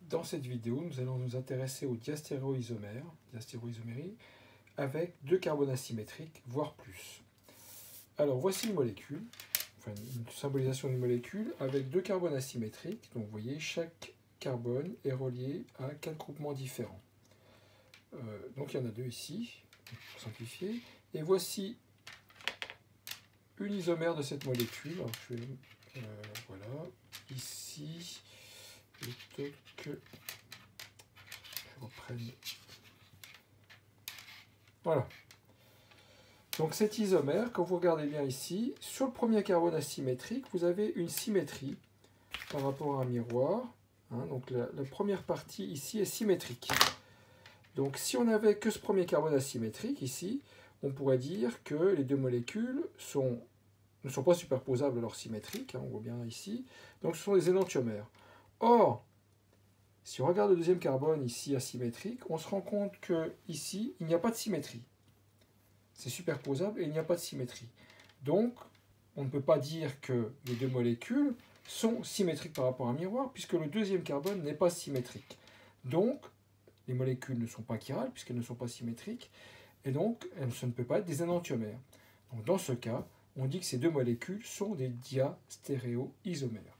Dans cette vidéo, nous allons nous intéresser aux diastéréoisomérie, avec deux carbones asymétriques, voire plus. Alors voici une molécule, enfin une symbolisation d'une molécule avec deux carbones asymétriques. Donc vous voyez, chaque carbone est relié à 4 groupements différents. Donc il y en a deux ici, pour simplifier. Et voici une isomère de cette molécule. Alors, voilà, ici, plutôt que je reprenne. Voilà. Donc cet isomère, quand vous regardez bien ici, sur le premier carbone asymétrique, vous avez une symétrie par rapport à un miroir. Donc la première partie ici est symétrique. Donc si on n'avait que ce premier carbone asymétrique ici, on pourrait dire que les deux molécules ne sont pas superposables alors symétriques, on voit bien ici, donc ce sont des énantiomères. Or, si on regarde le deuxième carbone ici asymétrique, on se rend compte qu'ici, il n'y a pas de symétrie. C'est superposable et il n'y a pas de symétrie. Donc, on ne peut pas dire que les deux molécules sont symétriques par rapport à un miroir, puisque le deuxième carbone n'est pas symétrique. Donc, les molécules ne sont pas chirales, puisqu'elles ne sont pas symétriques, et donc, ce ne peut pas être des énantiomères. Donc, dans ce cas, on dit que ces deux molécules sont des diastéréoisomères.